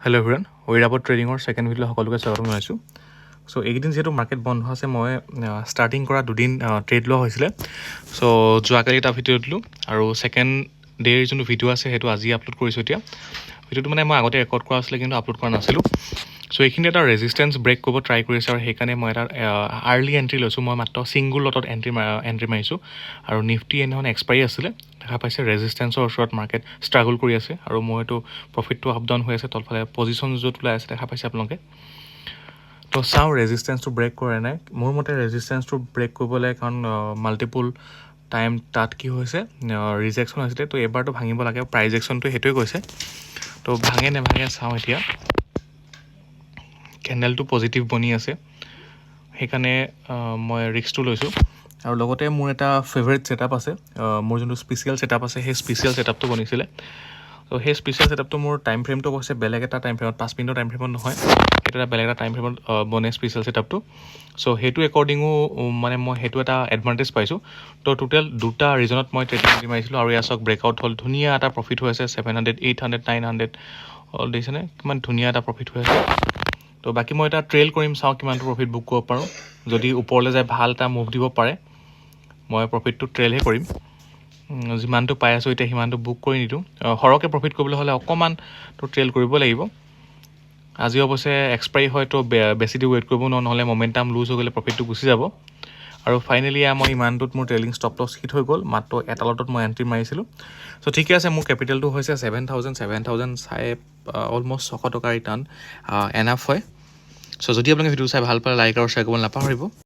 Hello' everyone, ঐৰাবত ট্ৰেডিঙৰ second ভিডিঅ'লৈ সকলোকে স্বাগতম জনাইছোঁ। চ' এইকেইদিন যিহেতু মাৰ্কেট বন্ধ আছে, মই ষ্টাৰ্টিং কৰা দুদিন ট্ৰেড লোৱা হৈছিলে। চ' যোৱাকালি এটা ভিডিঅ' দিলোঁ আৰু ছেকেণ্ড ডে'ৰ যোনটো ভিডিঅ' আছে সেইটো আজি আপলোড কৰিছোঁ। এতিয়া ভিডিঅ'টো মানে মই আগতে ৰেকৰ্ড কৰা আছিলে কিন্তু আপলোড কৰা নাছিলোঁ। চ' এইখিনি এটা ৰেজিষ্টেঞ্চ ব্ৰেক কৰিব ট্ৰাই কৰি আছে আৰু সেইকাৰণে মই এটা আৰ্লি এণ্ট্ৰি লৈছোঁ। মই মাত্ৰ ছিংগুল লটত এণ্ট্ৰি মাৰিছোঁ আৰু নিফটি এনেধৰণে এক্সপাইৰী আছিলে। দেখা পাইছে ৰেজিষ্টেঞ্চৰ ওচৰত মাৰ্কেট ষ্ট্ৰাগল কৰি আছে আৰু মই এইটো প্ৰফিটটো আপ ডাউন হৈ আছে। তলফালে পজিশ্যন য'ত ওলাই আছে দেখা পাইছে আপোনালোকে। তো চাওঁ ৰেজিষ্টেঞ্চটো ব্ৰেক কৰে নাই। মোৰ মতে ৰেজিষ্টেঞ্চটো ব্ৰেক কৰিবলৈ কাৰণ মাল্টিপুল টাইম তাত কি হৈছে ৰিজেকশ্যন হৈছিলে। তো এবাৰটো ভাঙিব লাগে, প্ৰাইজেকশ্যনটো সেইটোৱে কৈছে। তো ভাঙে নেভাঙে চাওঁ এতিয়া। কেণ্ডেলটো পজিটিভ বনি আছে, সেইকাৰণে মই ৰিস্কটো লৈছোঁ। আৰু লগতে মোৰ এটা ফেভৰেট ছেটআপ আছে, মোৰ যোনটো স্পেচিয়েল ছেটআপ আছে সেই স্পেচিয়েল ছেটআপটো বনিছিলে। ত' সেই স্পেচিয়েল ছেটআপটো মোৰ টাইম ফ্ৰেমটো কৈছে বেলেগ এটা টাইম ফ্ৰেমত, 5 মিনিটৰ টাইম ফ্ৰেমত নহয়, সেইটো এটা বেলেগ এটা টাইম ফ্ৰেমত বনে স্পেচিয়েল ছেটআপটো। চ' সেইটো একৰ্ডিঙো মানে মই সেইটো এটা এডভান্টেজ পাইছোঁ। ত' টোটেল দুটা ৰিজনত মই ট্ৰেডিং মাৰিছিলোঁ আৰু ইয়াৰ চাওক ব্ৰেকআউট হ'ল, ধুনীয়া এটা প্ৰফিট হৈ আছে। 700, 800, 900 অল দেখিছেনে কিমান ধুনীয়া এটা প্ৰফিট হৈ আছে। তো বাকী মই এটা ট্ৰেইল কৰিম, চাওঁ কিমানটো প্ৰফিট বুক কৰিব পাৰোঁ। যদি ওপৰলৈ যায় ভাল এটা মুভ দিব পাৰে, মই প্ৰফিটটো ট্ৰেইলহে কৰিম। যিমানটো পাই আছোঁ এতিয়া সিমানটো বুক কৰি নিদিওঁ। সৰহকৈ প্ৰফিট কৰিবলৈ হ'লে অকণমানটো ট্ৰেইল কৰিব লাগিব। আজি অৱশ্যে এক্সপাইৰী হয়তো বেছি দি ৱেইট কৰিব নোৱাৰোঁ, নহ'লে মমেণ্টাম লুজ হৈ গ'লে প্ৰফিটটো গুচি যাব। আৰু ফাইনেলি মই ইমানটোত মোৰ ট্ৰেইলিং ষ্টপ লছ হিট হৈ গ'ল, মাত্ৰ এটা লটত মই এণ্ট্ৰি মাৰিছিলোঁ। চ' ঠিকে আছে, মোৰ কেপিটেলটো হৈছে 7,000 চাই অলম'ষ্ট 600 টকা ৰিটাৰ্ণ এনাফ হয়। চ' যদি আপোনালোকে ভিডিঅ' চাই ভাল পালে লাইক আৰু শ্বেয়াৰ কৰিব নাপাহৰিব।